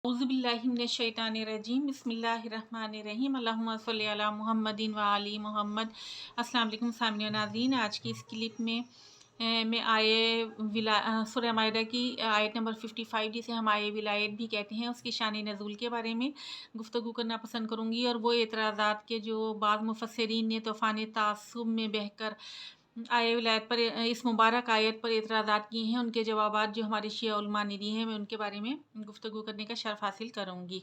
औज़ुबिल्लाहि मिनश्शैतानिर्रजीम बिस्मिल्लाहिर्रहमानिर्रहीम अल्लाहुम्मा सल्लि अला मुहम्मदिन व आलि मोहम्मद। अस्सलाम वालेकुम सामईन नाज़रीन, आज की इस क्लिप में मैं सूरह माइदा की आयत नंबर 55 जिसे हम आये विलायत भी कहते हैं उसकी शान नज़ूल के बारे में गुफ्तगू करना पसंद करूँगी। और वो एतराज़ात के जो बाद मुफस्सिरीन ने तूफ़ान तासुब में बहकर आये विलायत पर इस मुबारक आयत पर एतराज़ात किए हैं, उनके जवाबात जो हमारे शिया उलमा ने दिए हैं, मैं उनके बारे में गुफ्तगू करने का शर्फ हासिल करूँगी।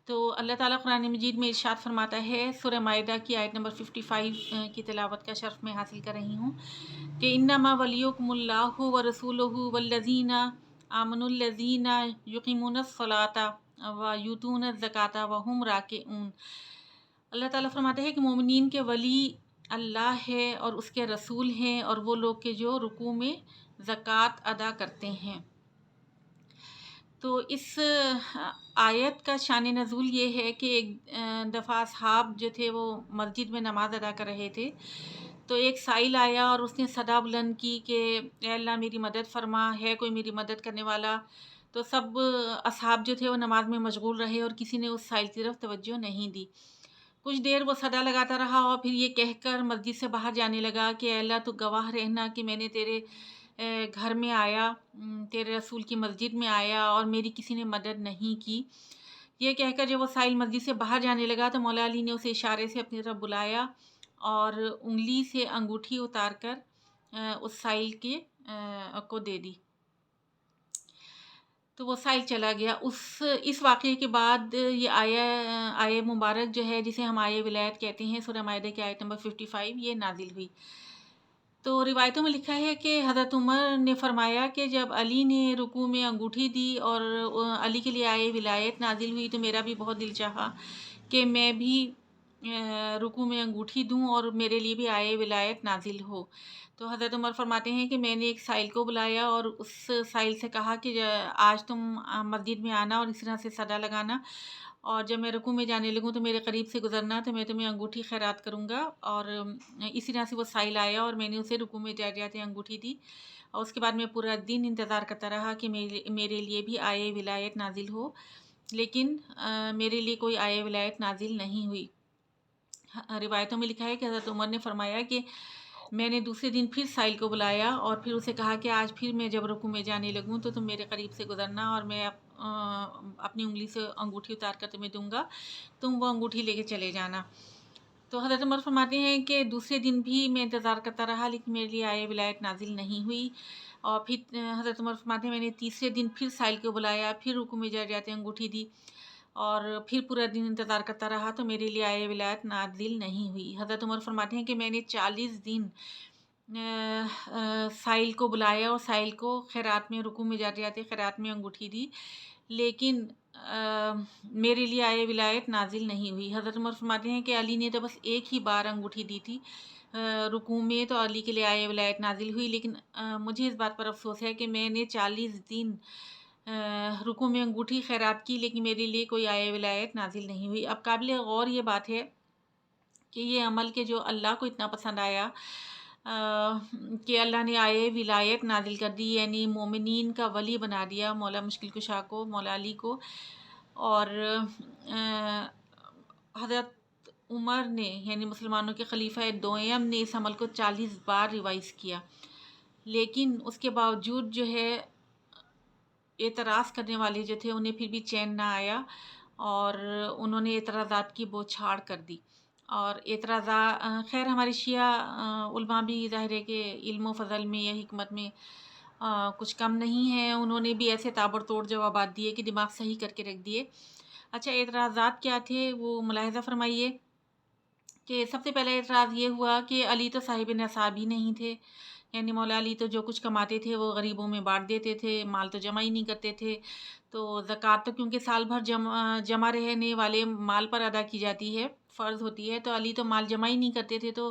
तो अल्लाह ताला कुरान मजीद में इरशाद फरमाता है, सूरह माइदा की आयत नंबर 55 की तिलावत का शर्फ मैं हासिल कर रही हूँ कि इन्नमा वलियुकुमुल्लाहु व रसूलुहु वल्लज़ीना आमनुल्लज़ीना युक़ीमुनस्सलाता व यूतूनज़ ज़काता व हुम राकिऊन। अल्लाह ताला फरमाते हैं कि मोमिनीन के वली अल्लाह है और उसके रसूल हैं और वो लोग के जो रुकू में ज़कात अदा करते हैं। तो इस आयत का शान नज़ूल ये है कि एक दफ़ा असहाब जो थे वो मस्जिद में नमाज़ अदा कर रहे थे, तो एक साइल आया और उसने सदा बुलंद की कि ए अल्लाह मेरी मदद फरमा, है कोई मेरी मदद करने वाला। तो सब असहाब जो थे वो नमाज में मशगूल रहे और किसी ने उस साइल की तरफ तवज्जो नहीं दी। कुछ देर वो सदा लगाता रहा और फिर ये कहकर मस्जिद से बाहर जाने लगा कि ए अल्लाह तू गवाह रहना कि मैंने तेरे घर में आया, तेरे रसूल की मस्जिद में आया और मेरी किसी ने मदद नहीं की। ये कहकर जब वो साइल मस्जिद से बाहर जाने लगा तो मौला अली ने उसे इशारे से अपनी तरफ बुलाया और उंगली से अंगूठी उतार कर उस साइल के को दे दी, तो वो साइल चला गया। इस वाक़ये के बाद ये आया मुबारक जो है जिसे हम आये विलायत कहते हैं, सूरह माइदा की आयत नंबर 55 ये नाजिल हुई। तो रिवायतों में लिखा है कि हज़रत उमर ने फरमाया कि जब अली ने रुकू में अंगूठी दी और अली के लिए आये विलायत नाजिल हुई तो मेरा भी बहुत दिल चाहा कि मैं भी रुकू में अंगूठी दूं और मेरे लिए भी आये विलायत नाजिल हो। तो हज़रत उमर फरमाते हैं कि मैंने एक साइल को बुलाया और उस साइल से कहा कि आज तुम मस्जिद में आना और इस तरह से सदा लगाना, और जब मैं रुकू में जाने लगूँ तो मेरे करीब से गुज़रना तो मैं तुम्हें अंगूठी खैरात करूँगा। और इसी तरह से वो साइल आया और मैंने उसे रुकू में जाते अंगूठी दी और उसके बाद मैं पूरा दिन इंतज़ार करता रहा कि मेरे लिए भी आये विलायत नाजिल हो, लेकिन मेरे लिए कोई आये विलायत नाजिल नहीं हुई। रिवायतों में लिखा है कि हज़रत उमर ने फरमाया कि मैंने दूसरे दिन फिर साइल को बुलाया और फिर उसे कहा कि आज फिर मैं जब रुकू में जाने लगूँ तो तुम मेरे करीब से गुज़रना और मैं अपनी उंगली से अंगूठी उतार कर तुम्हें दूंगा, तुम वो अंगूठी लेके चले जाना। तो हज़रत उमर फरमाते हैं कि दूसरे दिन भी मैं इंतज़ार करता रहा लेकिन मेरे लिए आये विलायत नाजिल नहीं हुई। और फिर हज़रत उमर फरमाते हैं मैंने तीसरे दिन फिर साइल को बुलाया, फिर रुकू में जाते अंगूठी दी और फिर पूरा दिन इंतज़ार करता रहा तो मेरे लिए आये विलायत नाजिल नहीं हुई। हज़रत उमर फरमाते हैं कि मैंने 40 दिन साइल को बुलाया और साइल को खैरात में रुकू में जाते खैरात में अंगूठी दी, लेकिन मेरे लिए आये विलायत नाजिल नहीं हुई। हज़रत उमर फरमाते हैं कि अली ने तो बस एक ही बार अंगूठी दी थी रुकू में, तो अली के लिए आये विलायत नाजिल हुई, लेकिन मुझे इस बात पर अफसोस है कि मैंने 40 दिन रुकू में अंगूठी खैरात की लेकिन मेरे लिए कोई आये विलायत नाजिल नहीं हुई। अब काबिल गौर ये बात है कि ये अमल के जो अल्लाह को इतना पसंद आया कि अल्लाह ने आये विलायत नाजिल कर दी, यानी मोमिनीन का वली बना दिया मौला मुश्किल कुशा को, मौला अली को। और हज़रत उमर ने यानी मुसलमानों के खलीफा दोयम ने इस अमल को 40 बार रिवाइज़ किया, लेकिन उसके बावजूद जो है एतराज़ करने वाले जो थे उन्हें फिर भी चैन ना आया और उन्होंने एतराज़ात की बौछार कर दी। और खैर हमारे शिया उलमा भी ज़ाहिर है कि इल्म फ़ज़ल में या हिकमत में कुछ कम नहीं है, उन्होंने भी ऐसे ताबड़तोड़ जवाबात दिए कि दिमाग सही करके रख दिए। अच्छा, एतराज़ात क्या थे वो मुलाहिज़ा फ़रमाइए कि सबसे पहला एतराज़ ये हुआ कि अली तो साहिब नसाब ही नहीं थे, यानी मौला अली तो जो कुछ कमाते थे वो गरीबों में बांट देते थे, माल तो जमा ही नहीं करते थे। तो ज़कात तो क्योंकि साल भर जमा रहने वाले माल पर अदा की जाती है, फ़र्ज़ होती है, तो अली तो माल जमा ही नहीं करते थे, तो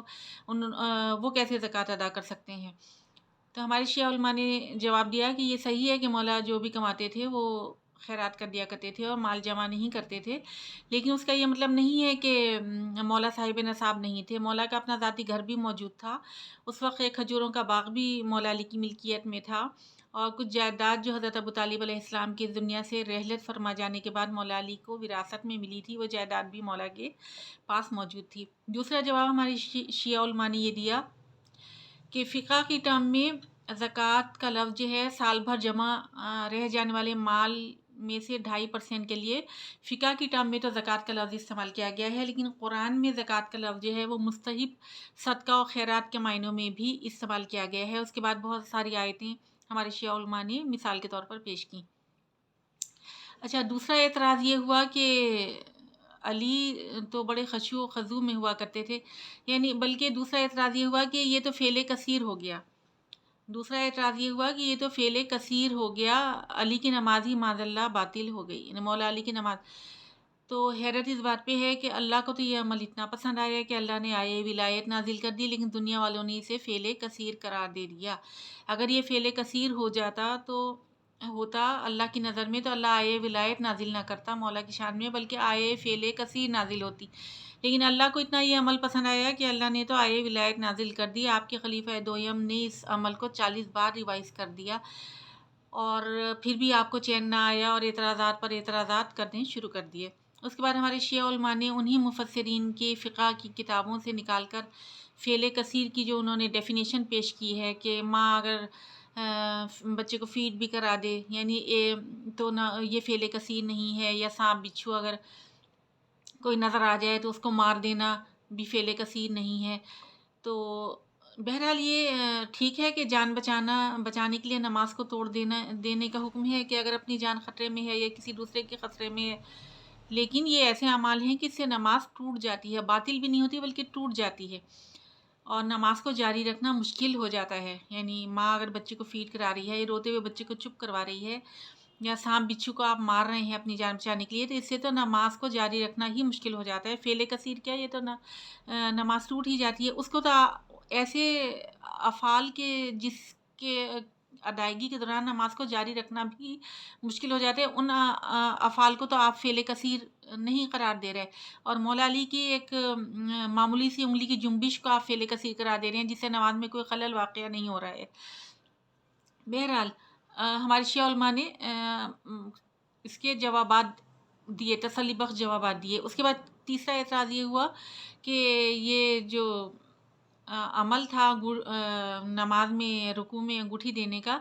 वो कैसे ज़कात अदा कर सकते हैं। तो हमारे शिया उलमा ने जवाब दिया कि ये सही है कि मौला जो भी कमाते थे वो खैरात कर दिया करते थे और माल जमा नहीं करते थे, लेकिन उसका ये मतलब नहीं है कि मौला साहिब नसाब नहीं थे। मौला का अपना ज़ाती घर भी मौजूद था, उस वक्त एक खजूरों का बाग भी मौला अली की मिल्कियत में था اور کچھ جائیداد جو حضرت ابو طالب علیہ السلام کی دنیا سے رحلت فرما جانے کے بعد مولا علی کو وراثت میں ملی تھی، وہ جائیداد بھی مولا کے پاس موجود تھی۔ دوسرا جواب ہماری شیعہ علماء نے یہ دیا کہ فقہ کی ٹرم میں زکوٰۃ کا لفظ جو ہے سال بھر جمع رہ جانے والے مال میں سے 2.5% کے لیے فقہ کی ٹرم میں تو زکوٰۃ کا لفظ استعمال کیا گیا ہے، لیکن قرآن میں زکوٰۃ کا لفظ جو ہے وہ مستحب صدقہ و خیرات کے معنوں میں بھی استعمال کیا گیا ہے۔ اس کے بعد بہت ساری آیتیں ہمارے شیعہ علماء نے مثال کے طور پر پیش کی۔ اچھا، دوسرا اعتراض یہ ہوا کہ علی تو بڑے خشوع و خضوع میں ہوا کرتے تھے، یعنی بلکہ دوسرا اعتراض یہ ہوا کہ یہ تو فعل کثیر ہو گیا۔ دوسرا اعتراض یہ ہوا کہ یہ تو فعل کثیر ہو گیا، علی کی نماز ہی معاذ اللہ باطل ہو گئی، یعنی مولا علی کی نماز۔ تو حیرت اس بات پہ ہے کہ اللہ کو تو یہ عمل اتنا پسند آیا کہ اللہ نے آیے ولایت نازل کر دی، لیکن دنیا والوں نے اسے فعل کثیر قرار دے دیا۔ اگر یہ فعل کثیر ہو جاتا تو ہوتا اللہ کی نظر میں، تو اللہ آیے ولایت نازل نہ کرتا مولا کی شان میں، بلکہ آیے فعل کثیر نازل ہوتی۔ لیکن اللہ کو اتنا یہ عمل پسند آیا کہ اللہ نے تو آیے ولایت نازل کر دی۔ آپ کے خلیفہ دویم نے اس عمل کو 40 بار ریوائز کر دیا، اور پھر بھی آپ کو چین نہ آیا اور اعتراضات پر اعتراضات کرنے شروع کر دیے۔ اس کے بعد ہمارے شیعہ علماء نے انہی مفسرین کے فقہ کی کتابوں سے نکال کر فعل کثیر کی جو انہوں نے ڈیفینیشن پیش کی ہے کہ ماں اگر بچے کو فیڈ بھی کرا دے، یعنی تو نہ یہ فعل کثیر نہیں ہے، یا سانپ بچھو اگر کوئی نظر آ جائے تو اس کو مار دینا بھی فعل کثیر نہیں ہے۔ تو بہرحال یہ ٹھیک ہے کہ جان بچانے کے لیے نماز کو توڑ دینے کا حکم ہے کہ اگر اپنی جان خطرے میں ہے یا کسی دوسرے کے خطرے میں ہے، لیکن یہ ایسے اعمال ہیں کہ اس سے نماز ٹوٹ جاتی ہے، باطل بھی نہیں ہوتی بلکہ ٹوٹ جاتی ہے، اور نماز کو جاری رکھنا مشکل ہو جاتا ہے۔ یعنی ماں اگر بچے کو فیڈ کرا رہی ہے یا روتے ہوئے بچے کو چپ کروا رہی ہے، یا سانپ بچھو کو آپ مار رہے ہیں اپنی جان بچانے کے لیے، تو اس سے تو نماز کو جاری رکھنا ہی مشکل ہو جاتا ہے۔ فعل کثیر کیا، یہ تو نماز ٹوٹ ہی جاتی ہے۔ اس کو تو ایسے افعال کے جس کے ادائیگی کے دوران نماز کو جاری رکھنا بھی مشکل ہو جاتے ہیں، ان افعال کو تو آپ فعل کثیر نہیں قرار دے رہے، اور مولا علی کی ایک معمولی سی انگلی کی جنبش کو آپ فعل کثیر قرار دے رہے ہیں، جس سے نماز میں کوئی خلل واقعہ نہیں ہو رہا ہے۔ بہرحال ہمارے شیعہ علماء نے اس کے جوابات دیے، تسلی بخش جوابات دیے۔ اس کے بعد تیسرا اعتراض یہ ہوا کہ یہ جو عمل تھا نماز میں رکوع میں انگوٹھی دینے کا،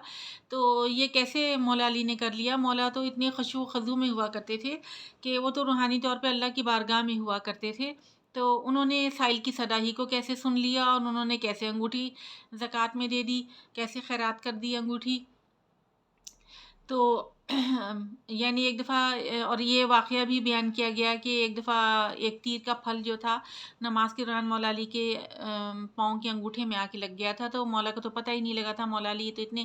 تو یہ کیسے مولا علی نے کر لیا؟ مولا تو اتنے خشوع و خضوع میں ہوا کرتے تھے کہ وہ تو روحانی طور پہ اللہ کی بارگاہ میں ہوا کرتے تھے، تو انہوں نے سائل کی صدا ہی کو کیسے سن لیا، اور انہوں نے کیسے انگوٹھی زکوٰۃ میں دے دی، کیسے خیرات کر دی انگوٹھی؟ تو یعنی ایک دفعہ، اور یہ واقعہ بھی بیان کیا گیا کہ ایک دفعہ ایک تیر کا پھل جو تھا نماز کے دوران مولا علی کے پاؤں کے انگوٹھے میں آ کے لگ گیا تھا، تو مولا کو تو پتہ ہی نہیں لگا تھا۔ مولا علی تو اتنے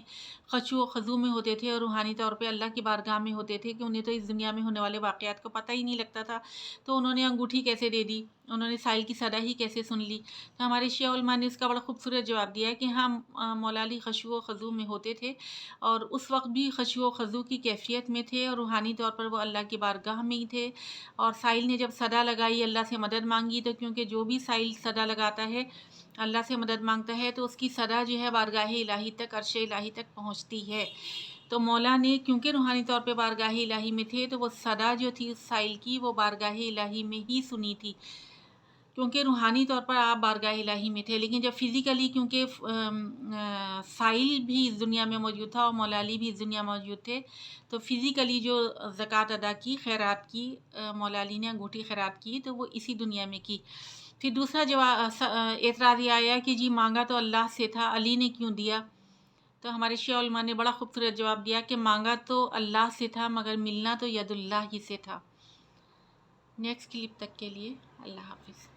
خشوع و خضوع میں ہوتے تھے اور روحانی طور پہ اللہ کی بارگاہ میں ہوتے تھے کہ انہیں تو اس دنیا میں ہونے والے واقعات کو پتہ ہی نہیں لگتا تھا، تو انہوں نے انگوٹھی کیسے دے دی، انہوں نے سائل کی صدا ہی کیسے سن لی؟ تو ہمارے شیعہ علماء نے اس کا بڑا خوبصورت جواب دیا کہ ہم مولا علی خشوع و خضوع میں ہوتے تھے، اور اس وقت بھی خشوع و خضوع کی کیفیت میں تھے، اور روحانی طور پر وہ اللہ کی بارگاہ میں ہی تھے۔ اور سائل نے جب صدا لگائی، اللہ سے مدد مانگی، تو کیونکہ جو بھی سائل صدا لگاتا ہے اللہ سے مدد مانگتا ہے تو اس کی صدا جو ہے بارگاہ الہی تک، عرش الہی تک پہنچتی ہے۔ تو مولا نے کیونکہ روحانی طور پہ بارگاہ الہی میں تھے، تو وہ صدا جو تھی اس سائل کی وہ بارگاہ الہی میں ہی سنی تھی، کیونکہ روحانی طور پر آپ بارگاہ الہی میں تھے۔ لیکن جب فزیکلی، کیونکہ سائل بھی اس دنیا میں موجود تھا اور مولا علی بھی اس دنیا میں موجود تھے، تو فزیکلی جو زکوٰۃ ادا کی، خیرات کی، مولا علی نے انگوٹھی خیرات کی، تو وہ اسی دنیا میں کی۔ پھر دوسرا اعتراض یہ آیا کہ جی مانگا تو اللہ سے تھا، علی نے کیوں دیا؟ تو ہمارے شیعہ علماء نے بڑا خوبصورت جواب دیا کہ مانگا تو اللہ سے تھا، مگر ملنا تو ید اللہ ہی سے تھا۔ نیکسٹ کلپ تک کے لیے اللہ حافظ۔